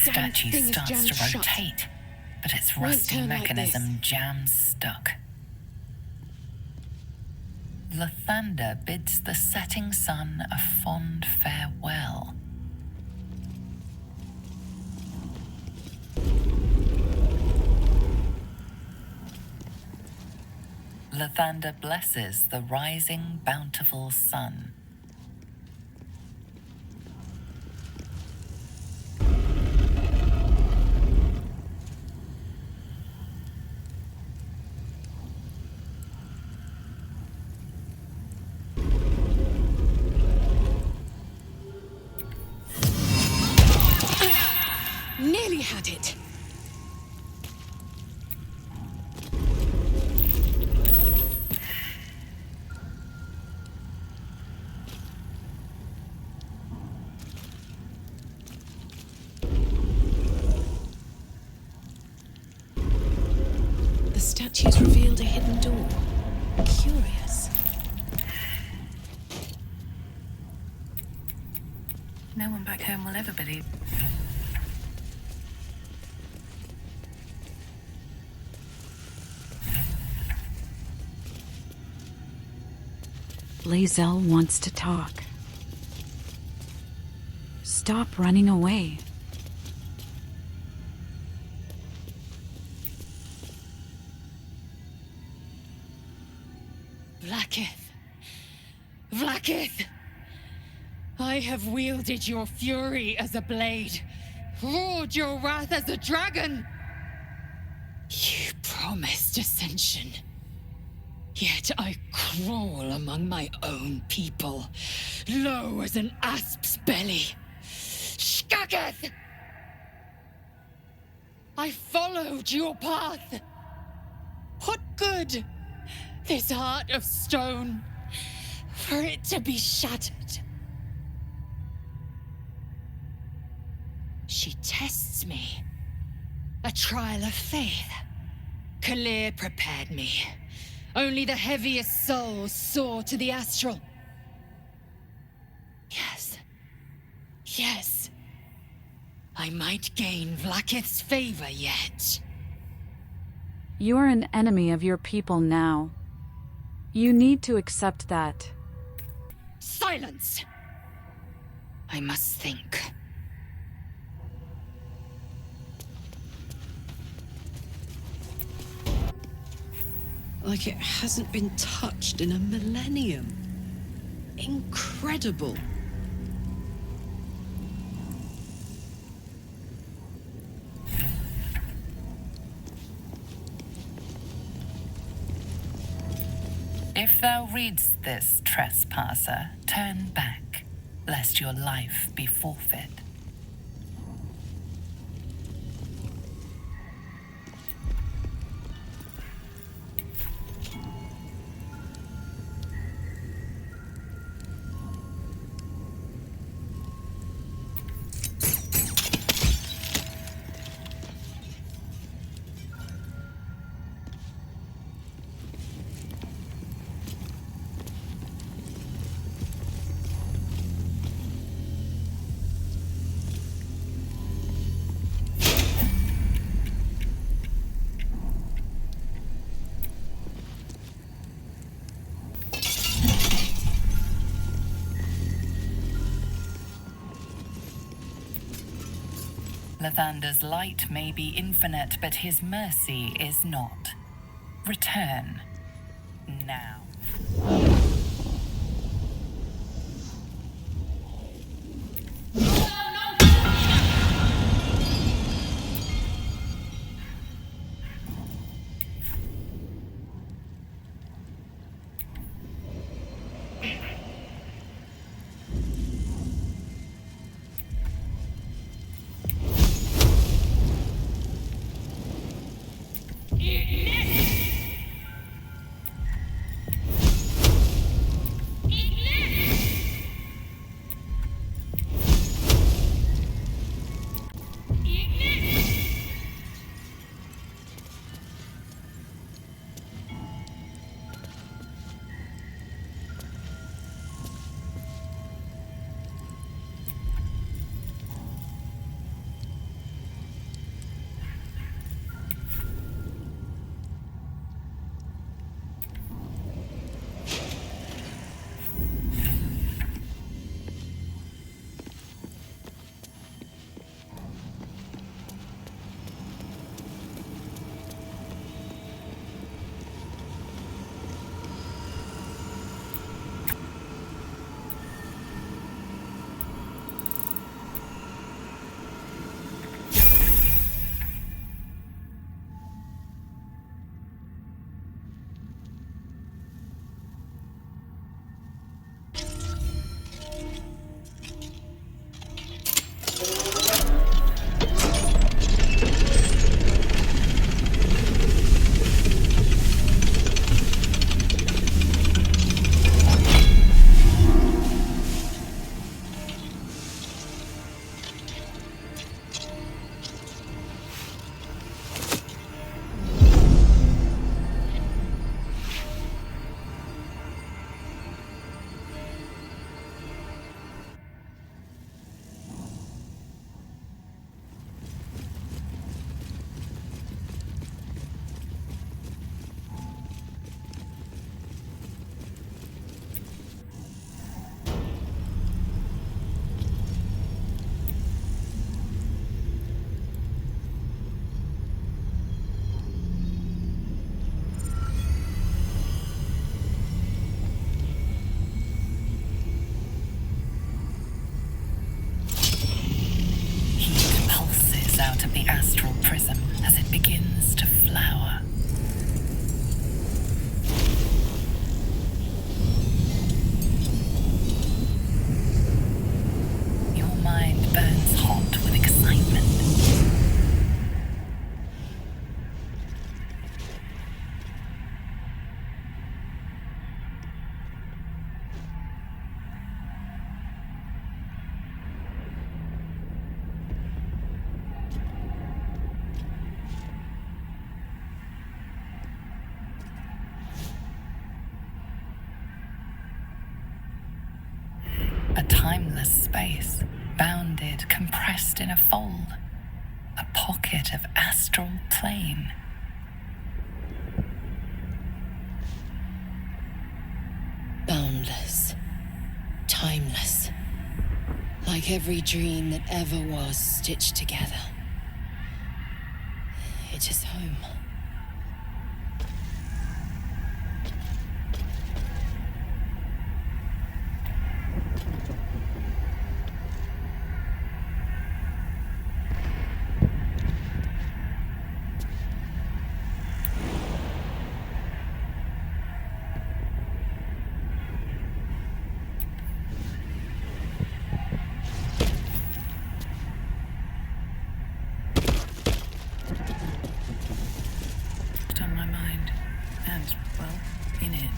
The statue starts to rotate, but its rusty mechanism jams stuck. Lathander bids the setting sun a fond farewell. Lathander blesses the rising, bountiful sun. Nearly had it. The statues revealed a hidden door. Curious. No one back home will ever believe. Lae'zel wants to talk. Stop running away. Vlaakith! I have wielded your fury as a blade, roared your wrath as a dragon. You promised ascension. Yet I crawl among my own people, low as an asp's belly. Shkageth! I followed your path. What good? This heart of stone, for it to be shattered. She tests me. A trial of faith. Kalir prepared me. Only the heaviest souls soar to the Astral. Yes. I might gain Vlaakith's favor yet. You are an enemy of your people now. You need to accept that. Silence! I must think. Like it hasn't been touched in a millennium. Incredible. If thou readst this, trespasser, turn back, lest your life be forfeit. Lathander's light may be infinite, but his mercy is not. Return. Now. out of the astral prism as it begins to flower. Your mind burns hot with excitement. A timeless space, bounded, compressed in a fold. A pocket of astral plane. Boundless. Timeless. Like every dream that ever was stitched together. It is home. On my mind, and, well, in it.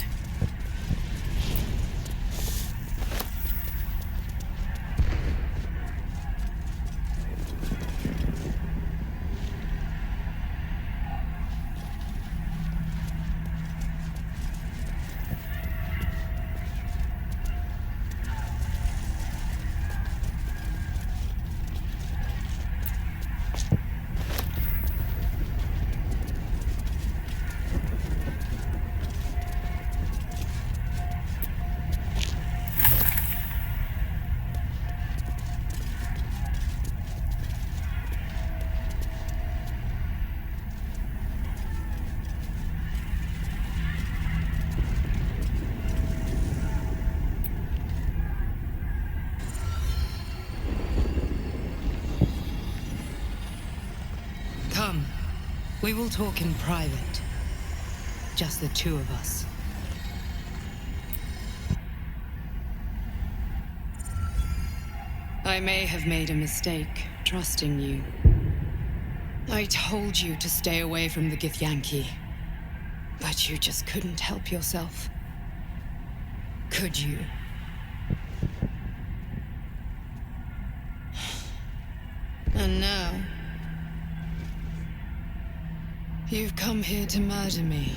Come, we will talk in private. Just the two of us. I may have made a mistake trusting you. I told you to stay away from the Githyanki, but you just couldn't help yourself. Could you? And now, you've come here to murder me.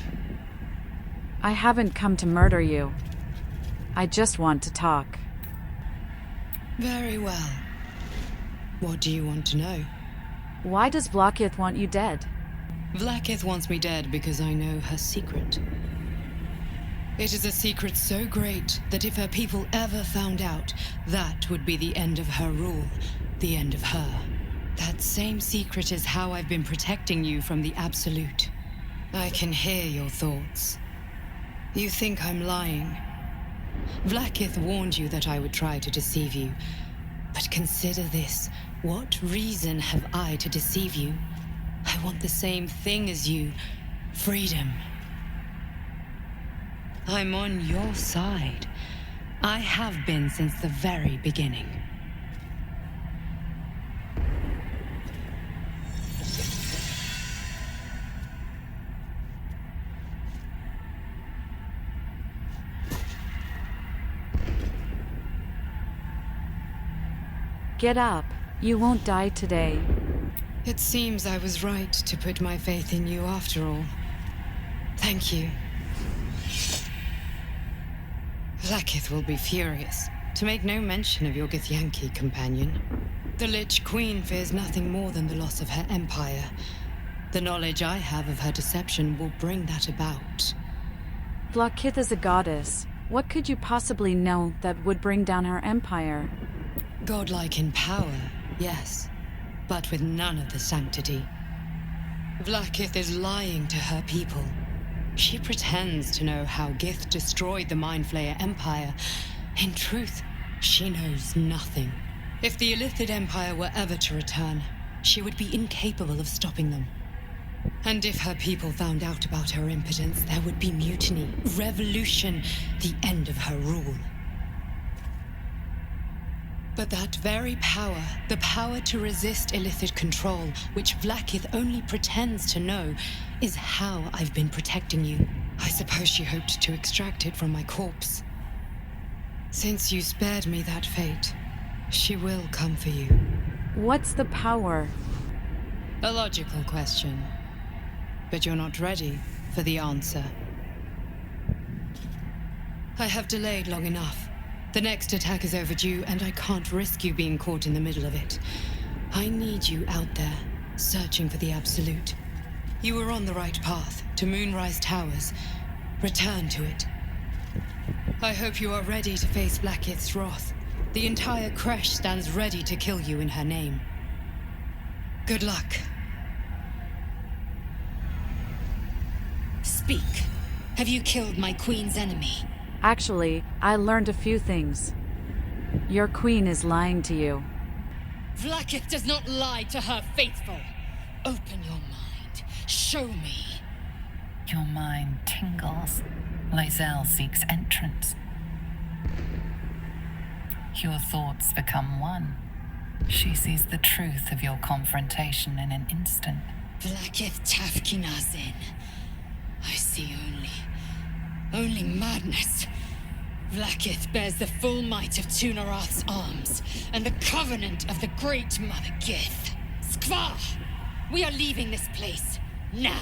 I haven't come to murder you. I just want to talk. Very well. What do you want to know? Why does Vlakith want you dead? Vlakith wants me dead because I know her secret. It is a secret so great that if her people ever found out, that would be the end of her rule, the end of her. That same secret is how I've been protecting you from the Absolute. I can hear your thoughts. You think I'm lying. Vlakith warned you that I would try to deceive you. But consider this. What reason have I to deceive you? I want the same thing as you. Freedom. I'm on your side. I have been since the very beginning. Get up. You won't die today. It seems I was right to put my faith in you after all. Thank you. Vlakith will be furious, to make no mention of your Githyanki companion. The Lich Queen fears nothing more than the loss of her empire. The knowledge I have of her deception will bring that about. Vlakith is a goddess. What could you possibly know that would bring down her empire? Godlike in power, yes, but with none of the sanctity. Vlakith is lying to her people. She pretends to know how Gith destroyed the Mindflayer Empire. In truth, she knows nothing. If the Illithid Empire were ever to return, she would be incapable of stopping them. And if her people found out about her impotence, there would be mutiny, revolution, the end of her rule. But that very power, the power to resist Illithid control, which Vlaakith only pretends to know, is how I've been protecting you. I suppose she hoped to extract it from my corpse. Since you spared me that fate, she will come for you. What's the power? A logical question. But you're not ready for the answer. I have delayed long enough. The next attack is overdue, and I can't risk you being caught in the middle of it. I need you out there, searching for the Absolute. You were on the right path, to Moonrise Towers. Return to it. I hope you are ready to face Blackith's wrath. The entire Kresh stands ready to kill you in her name. Good luck. Speak. Have you killed my queen's enemy? Actually, I learned a few things. Your queen is lying to you. Vlaakith does not lie to her faithful. Open your mind. Show me. Your mind tingles. Loisel seeks entrance. Your thoughts become one. She sees the truth of your confrontation in an instant. Vlaakith Tafkinazin. I see only madness. Vlaakith bears the full might of Tunarath's arms, and the covenant of the Great Mother Gith. Skvar! We are leaving this place, now!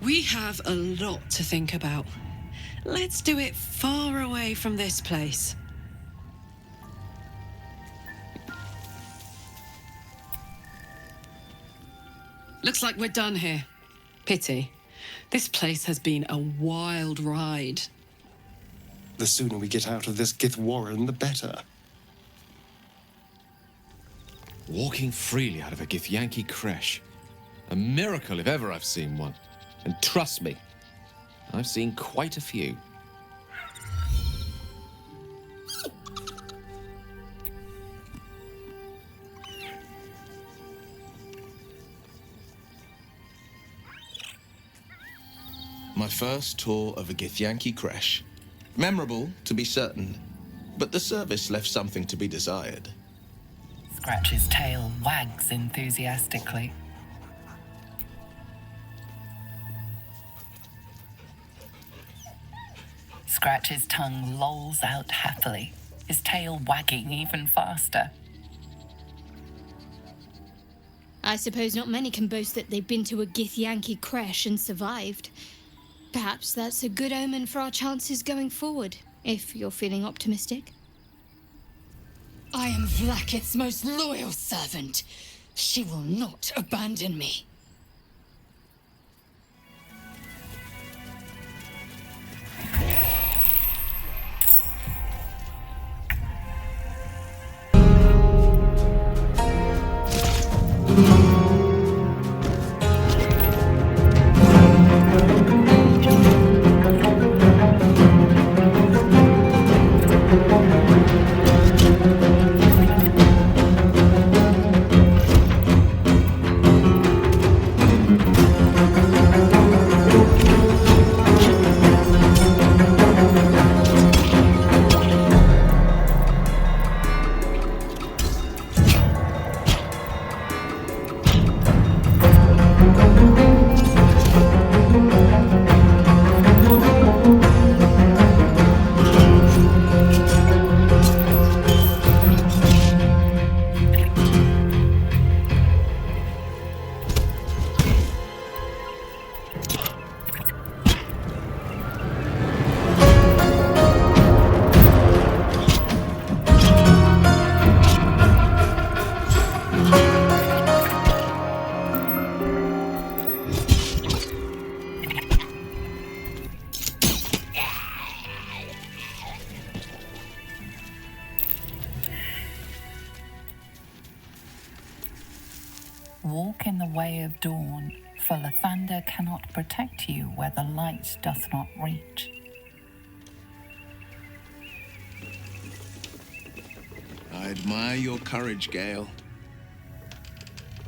We have a lot to think about. Let's do it far away from this place. Looks like we're done here. Pity. This place has been a wild ride. The sooner we get out of this Gith Warren, the better. Walking freely out of a Githyanki creche. A miracle if ever I've seen one. And trust me, I've seen quite a few. My first tour of a Githyanki creche. Memorable, to be certain, but the service left something to be desired. Scratch's tail wags enthusiastically. Scratch's tongue lolls out happily, his tail wagging even faster. I suppose not many can boast that they've been to a Githyanki creche and survived. Perhaps that's a good omen for our chances going forward, if you're feeling optimistic. I am Vlaakith's most loyal servant. She will not abandon me. Walk in the way of dawn, for Lathander cannot protect you where the light doth not reach. I admire your courage, Gale.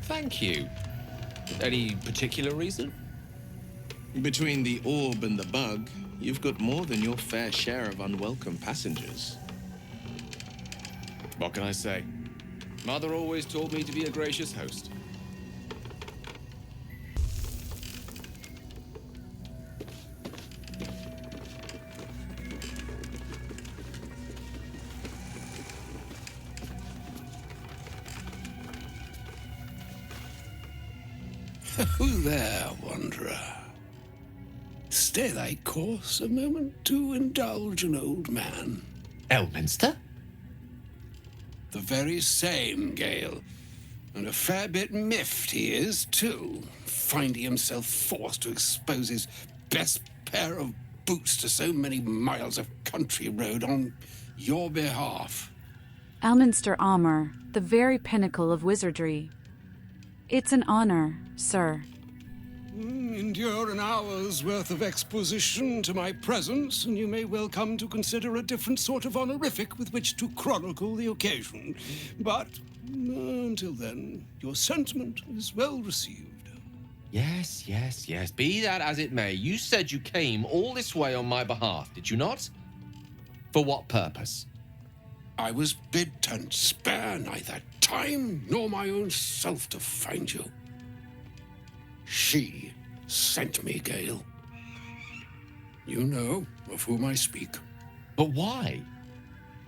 Thank you. Any particular reason? Between the orb and the bug, you've got more than your fair share of unwelcome passengers. What can I say? Mother always told me to be a gracious host. Who there, wanderer? Stay thy course a moment to indulge an old man. Elminster? The very same, Gale. And a fair bit miffed he is, too, finding himself forced to expose his best pair of boots to so many miles of country road on your behalf. Elminster Amur, the very pinnacle of wizardry. It's an honor, sir. Endure an hour's worth of exposition to my presence, and you may well come to consider a different sort of honorific with which to chronicle the occasion. But until then, your sentiment is well received. Yes. Be that as it may, you said you came all this way on my behalf, did you not? For what purpose? I was bid and spare neither time nor my own self to find you. She sent me, Gale. You know of whom I speak. But why?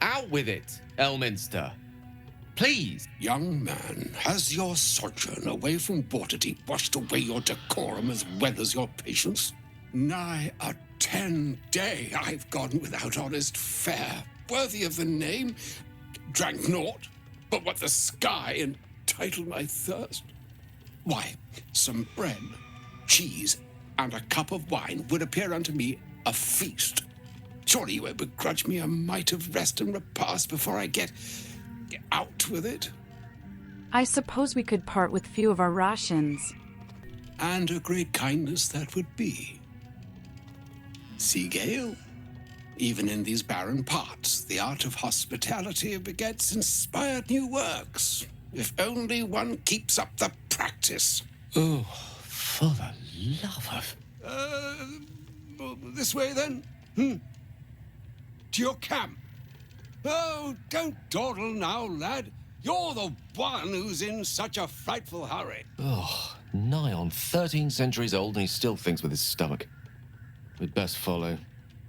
Out with it, Elminster. Please. Young man, has your sojourn away from Waterdeep washed away your decorum as well as your patience? Nigh a 10-day I've gone without honest fare, worthy of the name, drank naught but what the sky entitled my thirst. Why, some bread, cheese, and a cup of wine would appear unto me a feast. Surely you won't begrudge me a mite of rest and repast before I get out with it? I suppose we could part with few of our rations. And a great kindness that would be. See, Gale, even in these barren parts, the art of hospitality begets inspired new works, if only one keeps up the practice. Oh, for the love of... This way then? To your camp. Oh, don't dawdle now, lad. You're the one who's in such a frightful hurry. Oh, nigh on 13 centuries old and he still thinks with his stomach. We'd best follow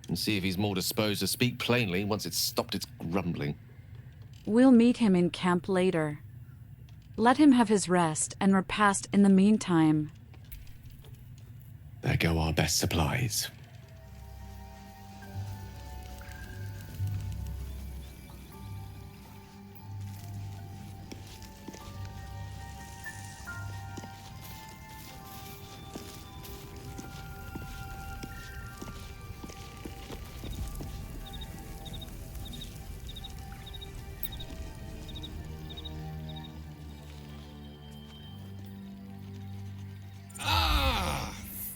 and see if he's more disposed to speak plainly once it's stopped its grumbling. We'll meet him in camp later. Let him have his rest and repast in the meantime. There go our best supplies.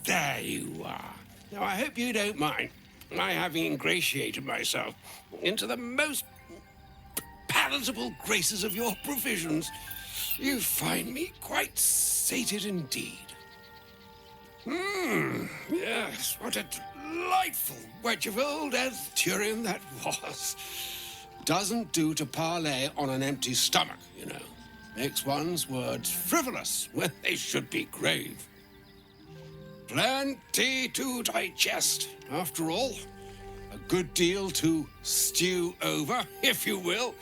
There you are. Now, I hope you don't mind my having ingratiated myself into the most palatable graces of your provisions. You find me quite sated indeed. Yes, what a delightful wedge of old Artisan that was. Doesn't do to parley on an empty stomach, you know. Makes one's words frivolous when they should be grave. Plenty to digest, after all. A good deal to stew over, if you will.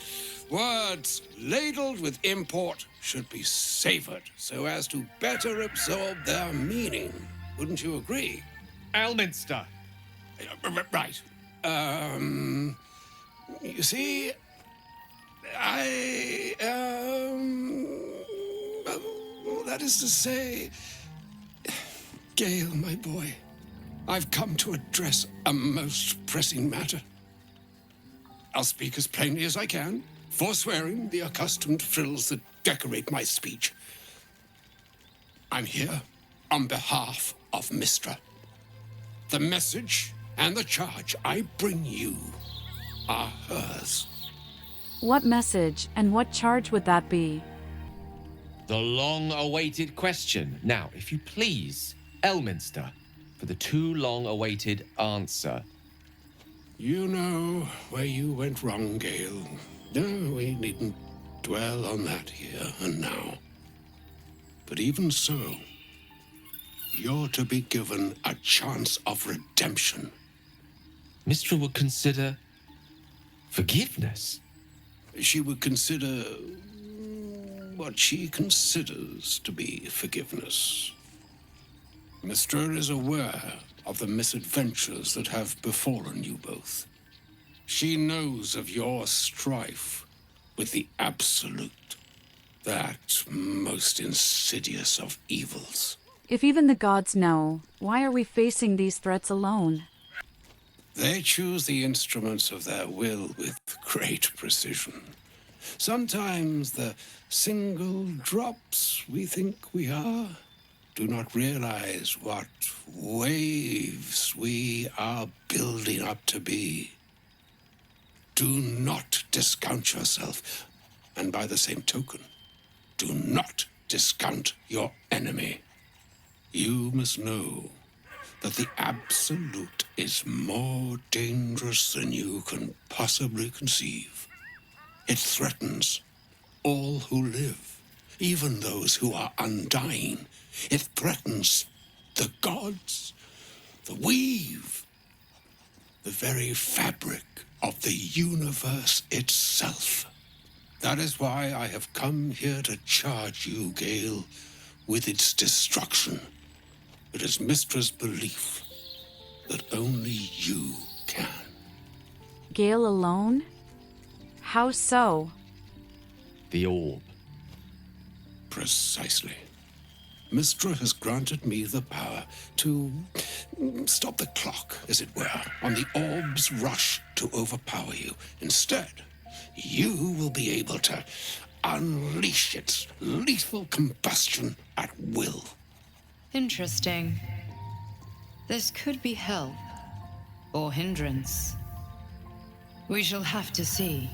Words ladled with import should be savored so as to better absorb their meaning. Wouldn't you agree? Elminster. Right. You see, that is to say... Gale, my boy, I've come to address a most pressing matter. I'll speak as plainly as I can, forswearing the accustomed frills that decorate my speech. I'm here on behalf of Mistra. The message and the charge I bring you are hers. What message and what charge would that be? The long-awaited question. Now, if you please, Elminster, for the too long-awaited answer. You know where you went wrong, Gale. No, we needn't dwell on that here and now. But even so, you're to be given a chance of redemption. Mistra would consider forgiveness. She would consider what she considers to be forgiveness. Mistra is aware of the misadventures that have befallen you both. She knows of your strife with the Absolute, that most insidious of evils. If even the gods know, why are we facing these threats alone? They choose the instruments of their will with great precision. Sometimes the single drops we think we are do not realize what waves we are building up to be. Do not discount yourself, and by the same token, do not discount your enemy. You must know that the Absolute is more dangerous than you can possibly conceive. It threatens all who live, even those who are undying. It threatens the gods, the weave, the very fabric of the universe itself. That is why I have come here to charge you, Gale, with its destruction. It is Mistra's belief that only you can. Gale alone? How so? The orb. Precisely. Mistra has granted me the power to stop the clock, as it were, on the orb's rush to overpower you. Instead, you will be able to unleash its lethal combustion at will. Interesting. This could be help or hindrance. We shall have to see.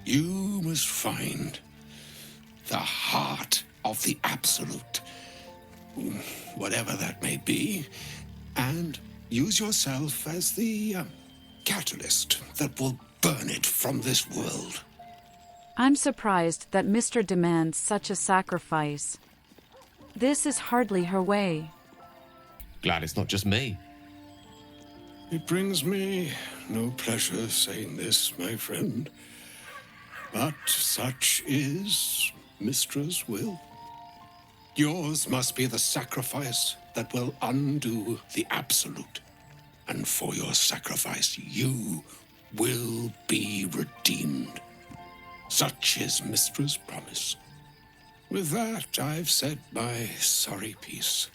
You must find the heart of the Absolute, whatever that may be, and use yourself as the catalyst that will burn it from this world. I'm surprised that Mr. demands such a sacrifice. This is hardly her way. Glad it's not just me. It brings me no pleasure saying this, my friend, but such is Mistra's will. Yours must be the sacrifice that will undo the Absolute. And for your sacrifice, you will be redeemed. Such is Mistra's promise. With that, I've said my sorry piece,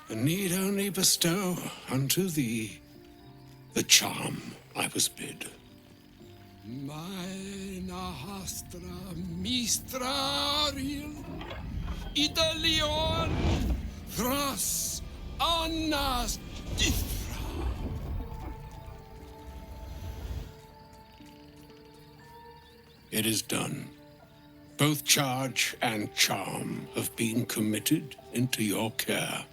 and need only bestow unto thee the charm I was bid. Mina hastra mistraril Idalion thras annas dithra. It is done. Both charge and charm have been committed into your care.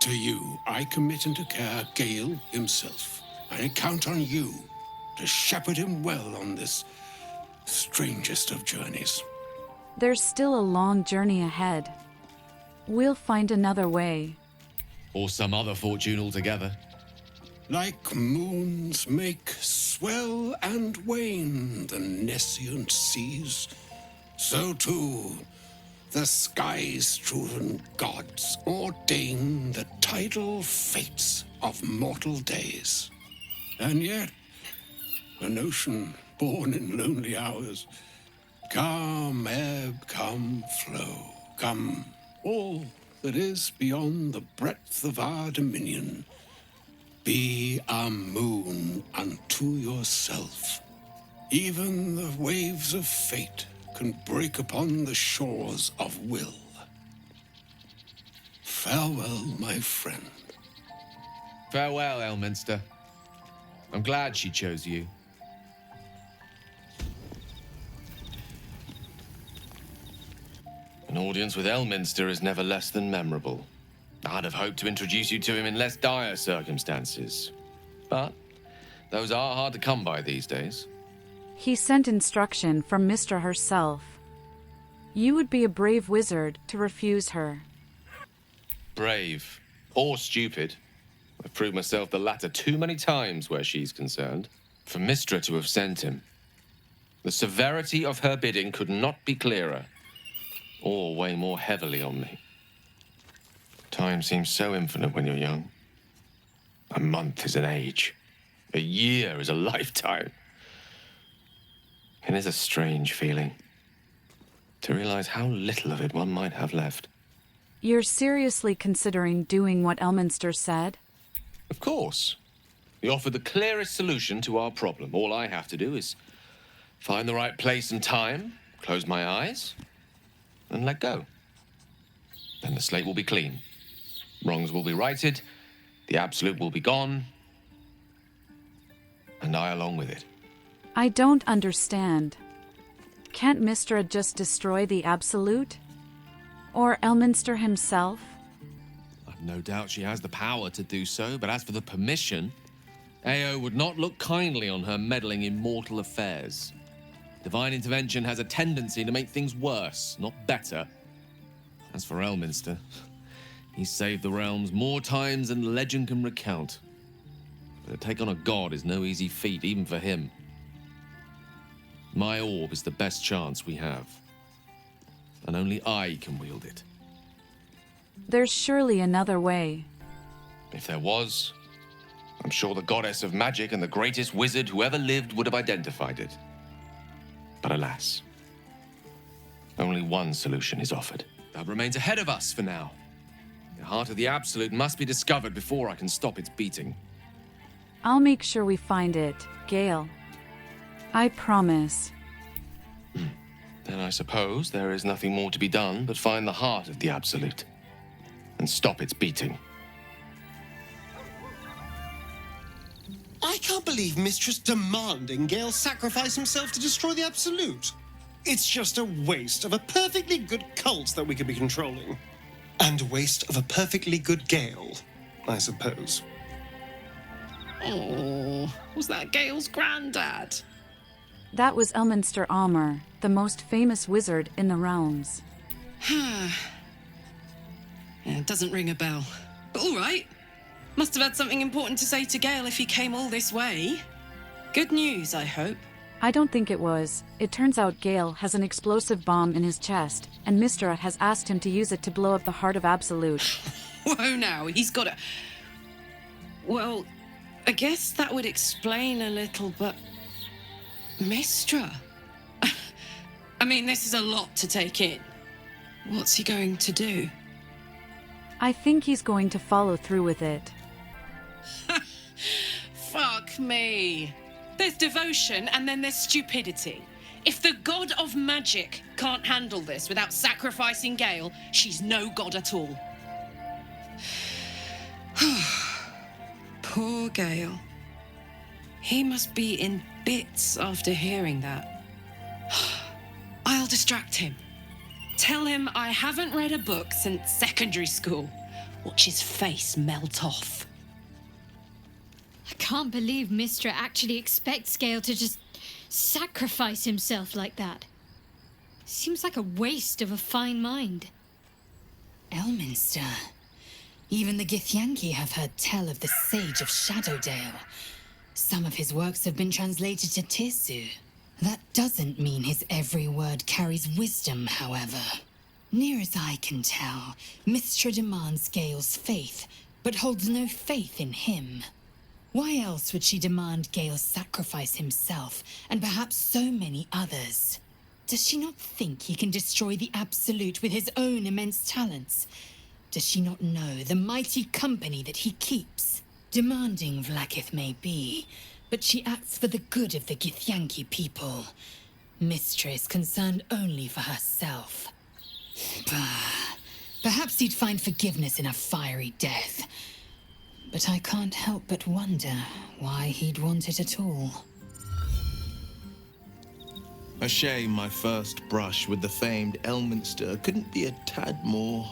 To you, I commit into care Gale himself. I count on you to shepherd him well on this strangest of journeys. There's still a long journey ahead. We'll find another way. Or some other fortune altogether. Like moons make swell and wane the nescient seas, so too the sky-strewn gods ordain the tidal fates of mortal days. And yet, an ocean born in lonely hours, come ebb, come flow, come all that is beyond the breadth of our dominion, be a moon unto yourself. Even the waves of fate can break upon the shores of will. Farewell, my friend. Farewell, Elminster. I'm glad she chose you. An audience with Elminster is never less than memorable. I'd have hoped to introduce you to him in less dire circumstances. But those are hard to come by these days. He sent instruction from Mistra herself. You would be a brave wizard to refuse her. Brave. Or stupid. I've proved myself the latter too many times where she's concerned. For Mistra to have sent him. The severity of her bidding could not be clearer. Or weigh more heavily on me. Time seems so infinite when you're young. A month is an age. A year is a lifetime. It is a strange feeling. To realize how little of it one might have left. You're seriously considering doing what Elminster said? Of course. He offered the clearest solution to our problem. All I have to do is find the right place and time, close my eyes, and let go. Then the slate will be clean. Wrongs will be righted, the Absolute will be gone, and I along with it. I don't understand. Can't Mistra just destroy the Absolute? Or Elminster himself? I've no doubt she has the power to do so, but as for the permission, Ao would not look kindly on her meddling in mortal affairs. Divine intervention has a tendency to make things worse, not better. As for Elminster, he's saved the realms more times than legend can recount. But to take on a god is no easy feat, even for him. My orb is the best chance we have. And only I can wield it. There's surely another way. If there was, I'm sure the goddess of magic and the greatest wizard who ever lived would have identified it. But alas, Only one solution is offered. That remains ahead of us for now. The heart of the Absolute must be discovered before I can stop its beating. I'll make sure we find it, Gale. I promise. Then I suppose there is nothing more to be done but find the heart of the Absolute and stop its beating. I can't believe Mistress demanding Gale sacrifice himself to destroy the Absolute. It's just a waste of a perfectly good cult that we could be controlling. And a waste of a perfectly good Gale, I suppose. Oh, was that Gale's granddad? That was Elminster Almer, the most famous wizard in the realms. Yeah, it doesn't ring a bell. But all right. Must have had something important to say to Gale if he came all this way. Good news, I hope. I don't think it was. It turns out Gale has an explosive bomb in his chest, and Mistra has asked him to use it to blow up the heart of Absolute. Whoa now, he's got a... Well, I guess that would explain a little, but... Mistra? I mean, this is a lot to take in. What's he going to do? I think he's going to follow through with it. Fuck me. There's devotion and then there's stupidity. If the god of magic can't handle this without sacrificing Gale, she's no god at all. Poor Gale. He must be in bits after hearing that. I'll distract him. Tell him I haven't read a book since secondary school. Watch his face melt off. I can't believe Mistra actually expects Gale to just sacrifice himself like that. Seems like a waste of a fine mind. Elminster. Even the Githyanki have heard tell of the Sage of Shadowdale. Some of his works have been translated to Tirsu. That doesn't mean his every word carries wisdom, however. Near as I can tell, Mistra demands Gale's faith, but holds no faith in him. Why else would she demand Gale sacrifice himself, and perhaps so many others? Does she not think he can destroy the Absolute with his own immense talents? Does she not know the mighty company that he keeps? Demanding Vlaakith may be, but she acts for the good of the Githyanki people. Mistra is concerned only for herself. Bah. Perhaps he'd find forgiveness in a fiery death. But I can't help but wonder why he'd want it at all. A shame my first brush with the famed Elminster couldn't be a tad more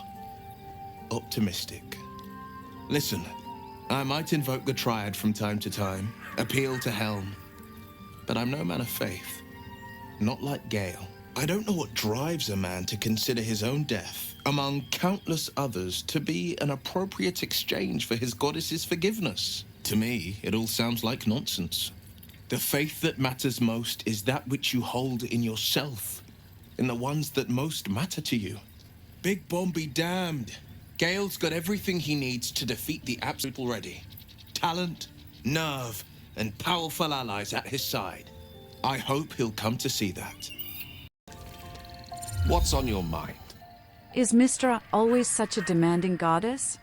optimistic. Listen, I might invoke the Triad from time to time, appeal to Helm, but I'm no man of faith. Not like Gale. I don't know what drives a man to consider his own death, among countless others, to be an appropriate exchange for his goddess's forgiveness. To me, it all sounds like nonsense. The faith that matters most is that which you hold in yourself, in the ones that most matter to you. Big Bomb be damned. Gale's got everything he needs to defeat the Absolute already. Talent, nerve, and powerful allies at his side. I hope he'll come to see that. What's on your mind? Is Mistra always such a demanding goddess?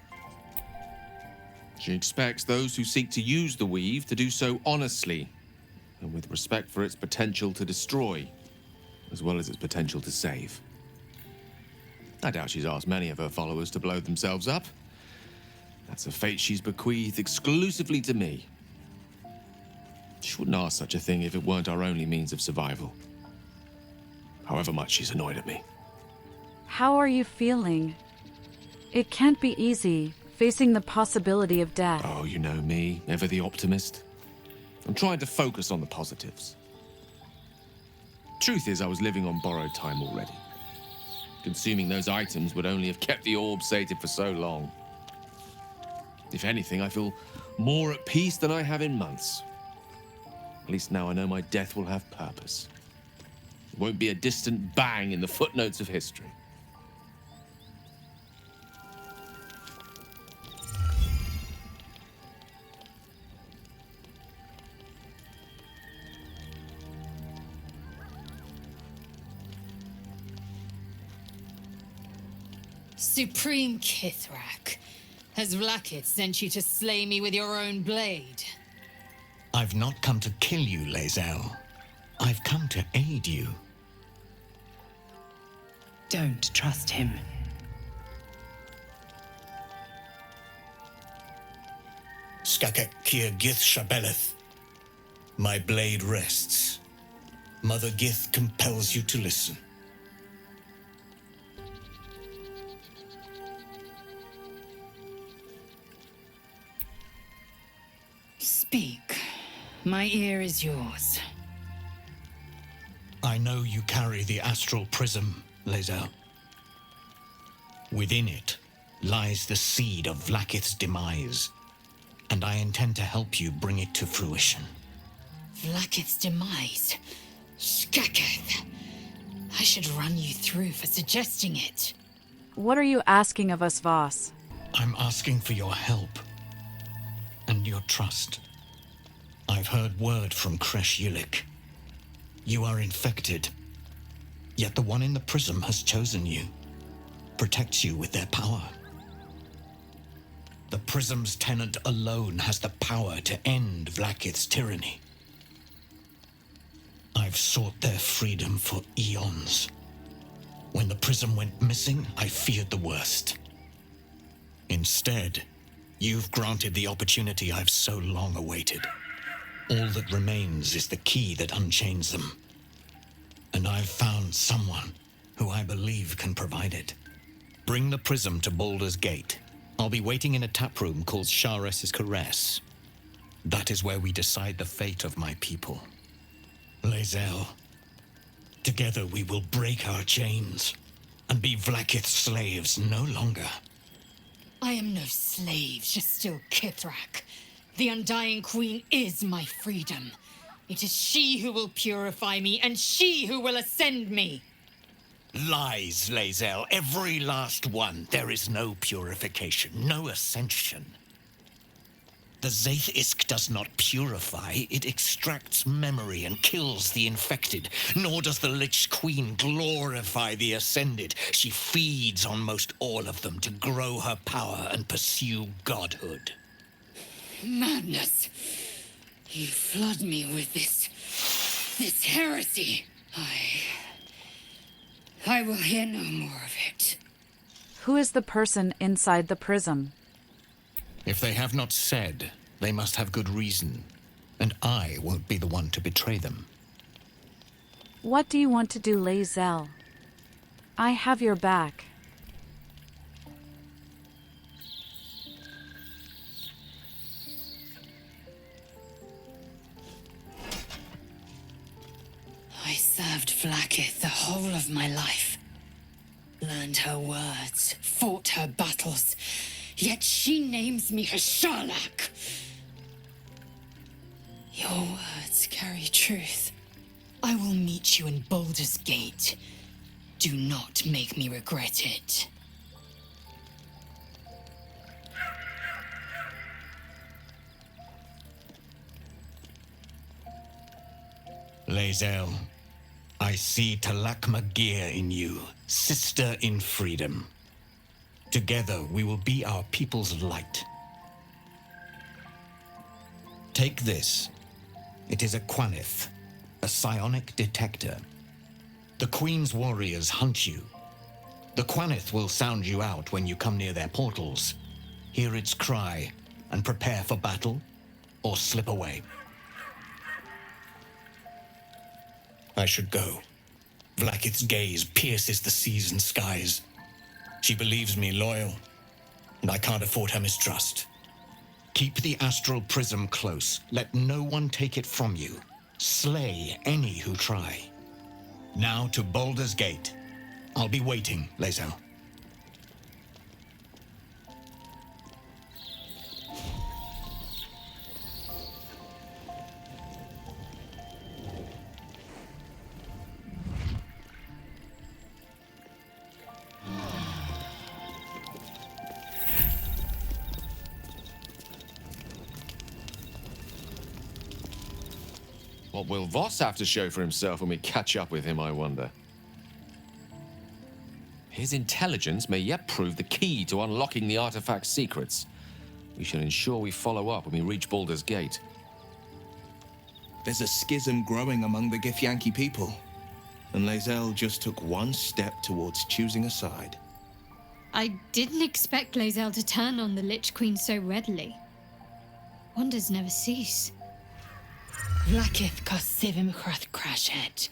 She expects those who seek to use the weave to do so honestly and with respect for its potential to destroy, as well as its potential to save. I doubt she's asked many of her followers to blow themselves up. That's a fate she's bequeathed exclusively to me. She wouldn't ask such a thing if it weren't our only means of survival. However much she's annoyed at me. How are you feeling? It can't be easy, facing the possibility of death. Oh, you know me, ever the optimist. I'm trying to focus on the positives. Truth is, I was living on borrowed time already. Consuming those items would only have kept the orb sated for so long. If anything, I feel more at peace than I have in months. At least now I know my death will have purpose. It won't be a distant bang in the footnotes of history. Supreme Kithrak, has Vlaakith sent you to slay me with your own blade? I've not come to kill you, Lae'zel. I've come to aid you. Don't trust him. Skakek Kir Gith Shabeleth. My blade rests. Mother Gith compels you to listen. Speak. My ear is yours. I know you carry the Astral Prism, Lae'zel. Within it lies the seed of Vlaakith's demise, and I intend to help you bring it to fruition. Vlaakith's demise? Skaketh. I should run you through for suggesting it. What are you asking of us, Voss? I'm asking for your help and your trust. I've heard word from Kresh Yulik. You are infected, yet the one in the prism has chosen you, protects you with their power. The prism's tenant alone has the power to end Vlaakith's tyranny. I've sought their freedom for eons. When the prism went missing, I feared the worst. Instead, you've granted the opportunity I've so long awaited. All that remains is the key that unchains them. And I've found someone who I believe can provide it. Bring the prism to Baldur's Gate. I'll be waiting in a taproom called Shares's Caress. That is where we decide the fate of my people. Lae'zel, together we will break our chains and be Vlaakith's slaves no longer. I am no slave, just still Kithrak. The Undying Queen is my freedom. It is she who will purify me, and she who will ascend me. Lies, Lae'zel, every last one. There is no purification, no ascension. The Zaith-Isk does not purify, it extracts memory and kills the infected. Nor does the Lich Queen glorify the ascended. She feeds on most all of them to grow her power and pursue godhood. Madness! You flood me with this heresy. I will hear no more of it. Who is the person inside the prism? If they have not said, they must have good reason, and I won't be the one to betray them. What do you want to do, Lae'zel? I have your back. I served Vlaakith the whole of my life. Learned her words, fought her battles, yet she names me her Sharlak. Your words carry truth. I will meet you in Baldur's Gate. Do not make me regret it. Lae'zel, I see Talak Magir in you, sister in freedom. Together we will be our people's light. Take this. It is a Quanith, a psionic detector. The Queen's warriors hunt you. The Quanith will sound you out when you come near their portals. Hear its cry and prepare for battle, or slip away. I should go. Vlaakith's gaze pierces the seas and skies. She believes me loyal, and I can't afford her mistrust. Keep the Astral Prism close. Let no one take it from you. Slay any who try. Now to Baldur's Gate. I'll be waiting, Lae'zel. What will Voss have to show for himself when we catch up with him, I wonder? His intelligence may yet prove the key to unlocking the artifact's secrets. We shall ensure we follow up when we reach Baldur's Gate. There's a schism growing among the Githyanki people, and Lae'zel just took one step towards choosing a side. I didn't expect Lae'zel to turn on the Lich Queen so readily. Wonders never cease. Vlaakith Kosivim Hrath Crashhead.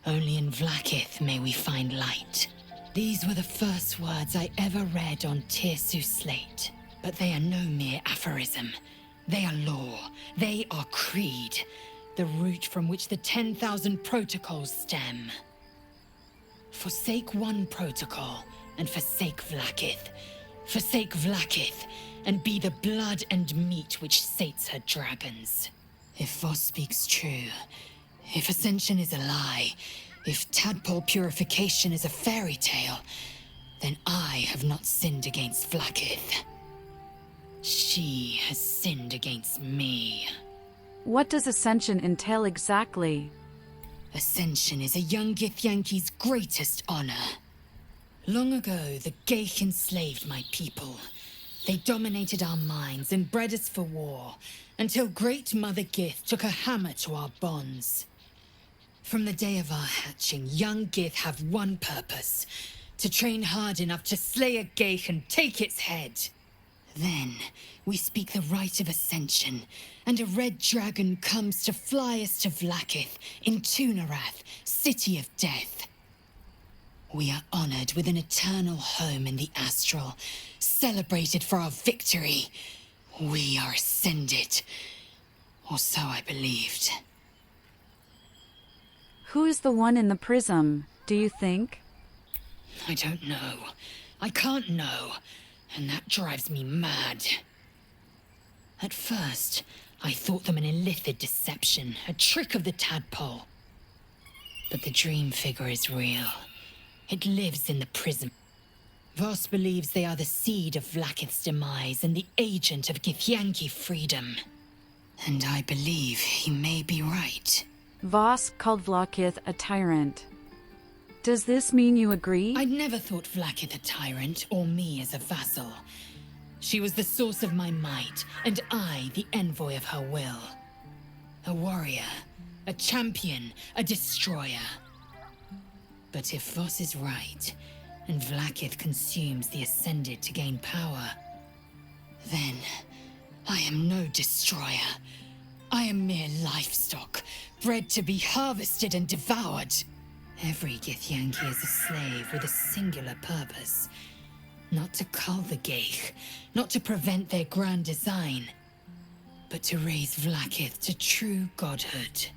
Only in Vlaakith may we find light. These were the first words I ever read on Tirsu's slate. But they are no mere aphorism. They are law. They are creed. The root from which the 10,000 protocols stem. Forsake one protocol, and forsake Vlaakith. Forsake Vlaakith, and be the blood and meat which sates her dragons. If Voss speaks true, if Ascension is a lie, if tadpole purification is a fairy tale, then I have not sinned against Vlaakith. She has sinned against me. What does Ascension entail exactly? Ascension is a young Githyanki's greatest honor. Long ago, the Geich enslaved my people. They dominated our minds and bred us for war, until Great Mother Gith took a hammer to our bonds. From the day of our hatching, young Gith have one purpose: to train hard enough to slay a Geich and take its head. Then, we speak the rite of Ascension, and a red dragon comes to fly us to Vlaakith, in Tunarath, City of Death. We are honored with an eternal home in the Astral, celebrated for our victory. We are ascended. Or so I believed. Who is the one in the prism, do you think? I don't know. I can't know. And that drives me mad. At first, I thought them an illithid deception, a trick of the tadpole. But the dream figure is real. It lives in the prism. Voss believes they are the seed of Vlaakith's demise and the agent of Githyanki freedom. And I believe he may be right. Voss called Vlaakith a tyrant. Does this mean you agree? I'd never thought Vlaakith a tyrant, or me as a vassal. She was the source of my might, and I the envoy of her will. A warrior, a champion, a destroyer. But if Voss is right, and Vlaakith consumes the Ascended to gain power, then I am no destroyer. I am mere livestock, bred to be harvested and devoured. Every Githyanki is a slave with a singular purpose. Not to cull the Geich, not to prevent their grand design, but to raise Vlaakith to true godhood.